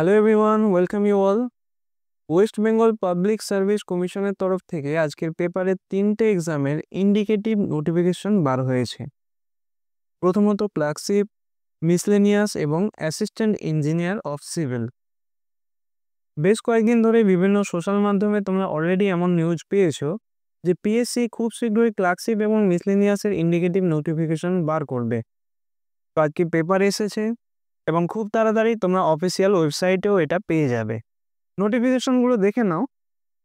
Hello everyone, welcome you all. West Bengal public service কমিশনের তরফ থেকে আজকের পেপারে 3টে এক্সামের ইন্ডিকেটিভ নোটিফিকেশন বার হয়েছে। প্রথমত ক্লার্কশিপ, মিসলেনিয়াস এবং অ্যাসিস্ট্যান্ট ইঞ্জিনিয়ার অফ সিভিল। বেশ কয়েকদিন ধরে বিভিন্ন সোশ্যাল মাধ্যমে তোমরা অলরেডি এমন নিউজ পেয়েছো যে পিএসসি খুব শীঘ্রই ক্লার্কশিপ এবং মিসলেনিয়াসের ইন্ডিকেটিভ নোটিফিকেশন বার করবে। তো আজকে পেপার এসেছে এবং খুব তাড়াতাড়ি তোমরা অফিসিয়াল ওয়েবসাইটেও এটা পেয়ে যাবে। নোটিফিকেশনগুলো দেখে নাও,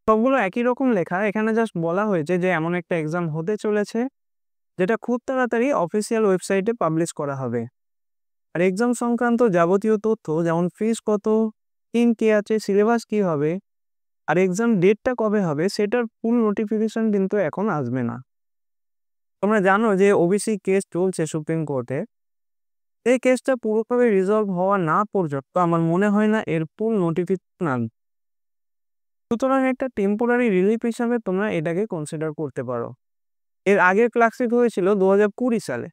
সবগুলো একই রকম লেখা। এখানে জাস্ট বলা হয়েছে যে এমন একটা এক্সাম হতে চলেছে যেটা খুব তাড়াতাড়ি অফিসিয়াল ওয়েবসাইটে পাবলিশ করা হবে। আর এক্সাম সংক্রান্ত যাবতীয় তথ্য, যেমন ফিস কত, টিম কে আছে, সিলেবাস কী হবে আর এক্সাম ডেটটা কবে হবে, সেটার ফুল নোটিফিকেশন কিন্তু এখন আসবে না। তোমরা জানো যে ওবিসি কেস চলছে সুপ্রিম কোর্টে। এই কেসটা পুরোপুরি রিজলভ হওয়া না পর্যন্ত আমার মনে হয় না এর ফুল নোটিফিকেশন আসবে। সুতরাং একটা টেম্পোরারি রিলিফ হিসাবে তোমরা এটাকে কনসিডার করতে পারো। এর আগের ক্লার্কশিপ হয়েছিল 2020 সালে,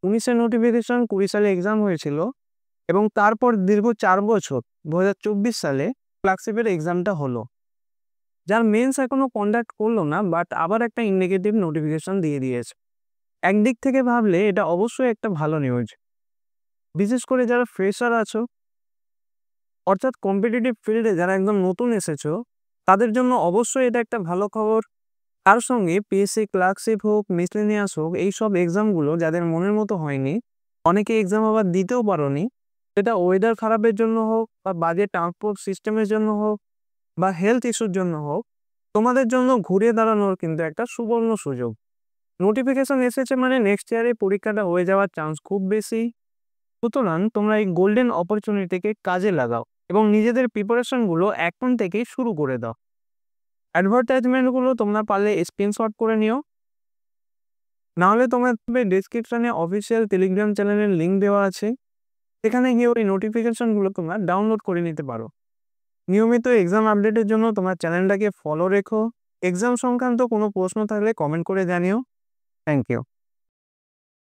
19-এর নোটিফিকেশন, 20 সালে এক্সাম হয়েছিল এবং তারপর দীর্ঘ 4 বছর 2024 সালে ক্লার্কশিপের এক্সামটা হলো, যার মেন্স এখনো কন্ডাক্ট করলো না, বাট আবার একটা ইন্ডিকেটিভ নোটিফিকেশন দিয়ে দিয়েছে। একদিক থেকে ভাবলে এটা অবশ্যই একটা ভালো নিউজ, বিশেষ করে যারা ফ্রেশার আছো, অর্থাৎ কম্পিটিটিভ ফিল্ডে যারা একদম নতুন এসেছো, তাদের জন্য অবশ্যই এটা একটা ভালো খবর। তার সঙ্গে পিএসসি ক্লার্কশিপ হোক, মিসলেনিয়াস হোক, এইসব এক্সামগুলো যাদের মনের মতো হয়নি, অনেকে এক্সাম আবার দিতেও পারোনি, সেটা ওয়েদার খারাপের জন্য হোক বা বাজে ট্রান্সপোর্ট সিস্টেমের জন্য হোক বা হেলথ ইস্যুর জন্য হোক, তোমাদের জন্য ঘুরে দাঁড়ানোর কিন্তু একটা সুবর্ণ সুযোগ। নোটিফিকেশন এসেছে মানে নেক্সট ইয়ারে পরীক্ষাটা হয়ে যাওয়ার চান্স খুব বেশি। সুতরাং তোমরা এই গোল্ডেন অপরচুনিটিকে কাজে লাগাও এবং নিজেদের প্রিপারেশনগুলো এখন থেকেই শুরু করে দাও। অ্যাডভার্টাইজমেন্টগুলো তোমরা পারলে স্ক্রিনশট করে নিও, নাহলে তোমাদের ডেসক্রিপশনে অফিসিয়াল টেলিগ্রাম চ্যানেলের লিঙ্ক দেওয়া আছে, সেখানে গিয়ে ওই নোটিফিকেশনগুলো তোমরা ডাউনলোড করে নিতে পারো। নিয়মিত এক্সাম আপডেটের জন্য তোমার চ্যানেলটাকে ফলো রেখো। এক্সাম সংক্রান্ত কোনো প্রশ্ন থাকলে কমেন্ট করে জানিও। Thank you.